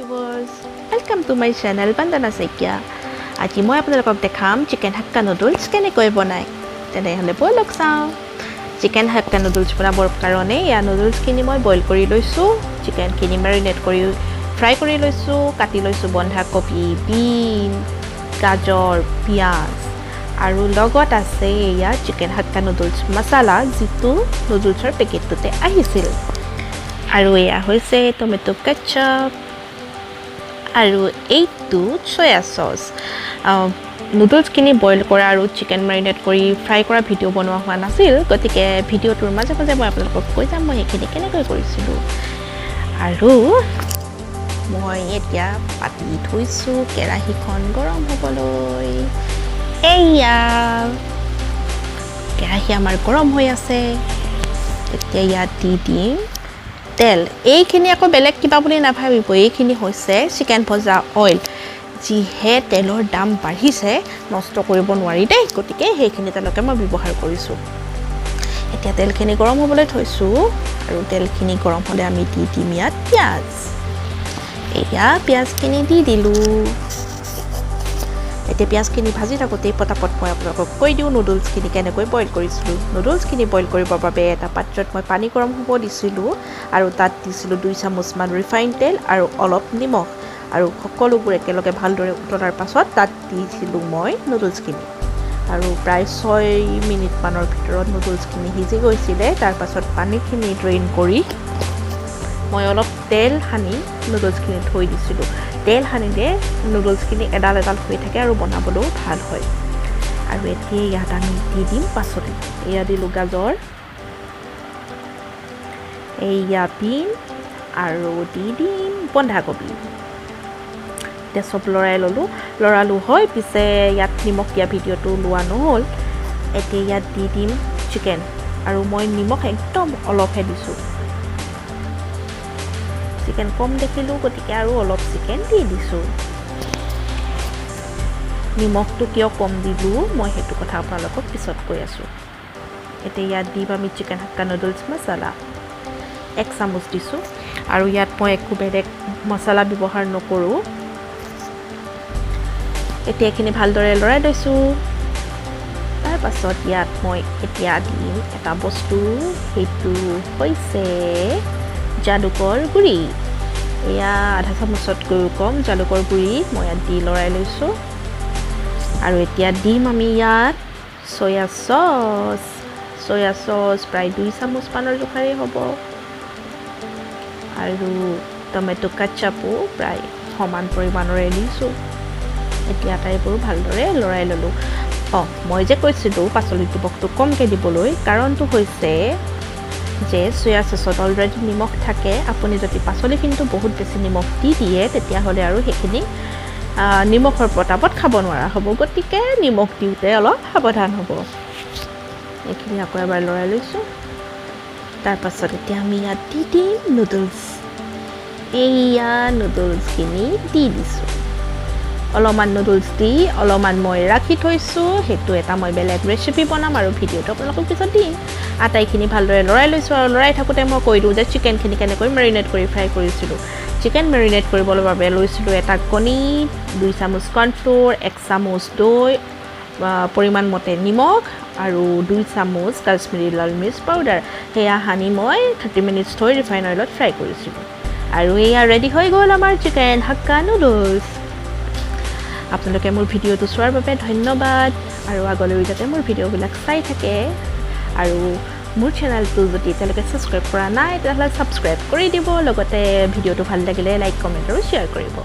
viewers, welcome to my channel Bandana Sekia. আজি মই আপোনালোকক দেখাম চিকেন হাক্কা নুডলছ কেনেকৈ বনায় তেনেহলে বলক চাও চিকেন হাক্কা নুডলছ বনাবৰ কাৰণে ইয়া নুডলছ কিনি মই বইল কৰি লৈছো চিকেন কিনি মেৰিনেট কৰি ফ্ৰাই কৰি লৈছো কাটি লৈছো বন্ধাকবি বিন গাজৰ পিয়াজ আৰু লগত আছে ইয়া চিকেন হাক্কা নুডলছ মছলা যিটো নুডলছৰ পেকেটটোতে আহিছিল আৰু এয়া হৈছে টমেটো কেচাপ আৰু এইটো সয়া সস নুডলছ কিনি বইল কৰা আৰু চিকেন মেৰিনেট কৰি ফ্ৰাই কৰা ভিডিও বনোৱা হোৱা নাছিল গতিকে ভিডিওটোৰ মাজে মাজে মই আপোনালোকক কৈ যাম মই এখিনি কেনেকৈ কৰিছিলো আৰু মই এতিয়া পাতি থৈছো কেৰাহীখন গৰম হ'বলৈ এয়া কেৰাহী আমাৰ গৰম হৈ আছে এতিয়া ইয়াত দি দিম তেল এইখিনি আকৌ বেলেগ কিবা বুলি নাভাবিব এইখিনি হৈছে চিকেন ভজা অইল যিহে তেলৰ দাম বাঢ়িছে নষ্ট কৰিব নোৱাৰি দেই গতিকে সেইখিনি তেলকে মই ব্যৱহাৰ কৰিছো এতিয়া তেলখিনি গৰম হ'বলৈ থৈছো আৰু তেলখিনি গৰম হ'লে আমি দি দিম ইয়াত পিয়াজ এয়া পিয়াজখিনি দি দিলো এতিয়া পিয়াজখিনি ভাজি থাকোঁতে পটাপট মই আপোনালোকক কৈ দিওঁ নুডলছখিনি কেনেকৈ বইল কৰিছিলোঁ নুডলছখিনি বইল কৰিবৰ বাবে এটা পাত্ৰত মই পানী গৰম হ'ব দিছিলোঁ আৰু তাত দিছিলোঁ 2 চামুচমান ৰিফাইন তেল আৰু অলপ নিমখ আৰু সকলোবোৰ একেলগে ভালদৰে উতলাৰ পাছত তাত দিছিলোঁ মই নুডলছখিনি আৰু প্ৰায় 6 মিনিটমানৰ ভিতৰত নুডলছখিনি সিজি গৈছিলে তাৰ পাছত পানীখিনি ড্ৰেইন কৰি মই অলপ তেল সানি নুডলছখিনি থৈ দিছিলোঁ তেল সানিলে নুডলছখিনি এডাল এডাল হৈ থাকে আৰু বনাবলৈও ভাল হয় আৰু এতিয়া ইয়াত আমি দি দিম পাচলি এয়া দিলোঁ গাজৰ এয়া বিন আৰু দি দিম বন্ধাকবি এতিয়া চব লৰালো হয় পিছে ইয়াত নিমখ দিয়া ভিডিঅ'টো লোৱা নহ'ল এতিয়া ইয়াত দি দিম চিকেন আৰু মই নিমখ একদম অলপহে দিছোঁ চিকেন কম দেখিলোঁ গতিকে আৰু অলপ চিকেন দি দিছোঁ নিমখটো কিয় কম দিলোঁ মই সেইটো কথা আপোনালোকক পিছত কৈ আছোঁ এতিয়া ইয়াত দিম আমি চিকেন হাক্কা নুডলছ মছলা 1 চামুচ দিছোঁ আৰু ইয়াত মই একো বেলেগ মছলা ব্যৱহাৰ নকৰোঁ এতিয়া এইখিনি ভালদৰে লৰাই লৈছোঁ তাৰ পাছত ইয়াত মই এতিয়া দিম এটা বস্তু সেইটো হৈছে জালুকৰ গুড়ি এয়া আধা চামুচতকৈ কম জালুকৰ গুড়ি মই ইয়াত দি লৰাই লৈছোঁ আৰু এতিয়া দিম আমি ইয়াত সয়া সস প্ৰায় 2 চামুচমানৰ জোখাৰে হ'ব আৰু টমেটো কেচাপো প্ৰায় সমান পৰিমাণৰে দিছোঁ এতিয়া আটাইবোৰ ভালদৰে লৰাই ল'লোঁ মই যে কৈছিলোঁ পাচলি নিমখটো কমকৈ দিবলৈ কাৰণটো হৈছে যে সয়া সসত অলৰেডি নিমখ থাকে আপুনি যদি পাচলিখিনিতো বহুত বেছি নিমখ দি দিয়ে তেতিয়াহ'লে আৰু সেইখিনি নিমখৰ প্ৰতাপত খাব নোৱাৰা হ'ব গতিকে নিমখ দিওঁতে অলপ সাৱধান হ'ব এইখিনি আকৌ এবাৰ লৰাই লৈছোঁ তাৰপাছত এতিয়া আমি ইয়াত দি দিম নুডলছ এয়া নুডলছখিনি দি দিছোঁ অলপমান নুডলছ দি অলপমান মই ৰাখি থৈছোঁ সেইটো এটা মই বেলেগ ৰেচিপি বনাম আৰু ভিডিঅ'টো আপোনালোকক পিছত দিম আটাইখিনি ভালদৰে লৰাই লৈছোঁ আৰু লৰাই থাকোঁতে মই কৈ দিওঁ যে চিকেনখিনি কেনেকৈ মেৰিনেট কৰি ফ্ৰাই কৰিছিলোঁ চিকেন মেৰিনেট কৰিবলৈ বাবে লৈছিলোঁ এটা কণী 2 চামুচ কৰ্ণফ্ল'ৰ 1 চামুচ দৈ পৰিমাণ মতে নিমখ আৰু 2 চামুচ কাশ্মীৰী লাল মিৰ্চ পাউডাৰ সেয়া সানি মই 30 মিনিটছ থৈ ৰিফাইন অইলত ফ্ৰাই কৰিছিলোঁ আৰু এয়া ৰেডি হৈ গ'ল আমাৰ চিকেন হাক্কা নুডলছ আপোনালোকে মোৰ ভিডিঅ'টো চোৱাৰ বাবে ধন্যবাদ আৰু আগলৈ যাতে মোৰ ভিডিঅ'বিলাক চাই থাকে আৰু মোৰ চেনেলটো যদি এতিয়ালৈকে ছাবস্ক্ৰাইব কৰা নাই তেতিয়াহ'লে ছাবস্ক্ৰাইব কৰি দিব লগতে ভিডিঅ'টো ভাল লাগিলে লাইক কমেণ্ট আৰু শ্বেয়াৰ কৰিব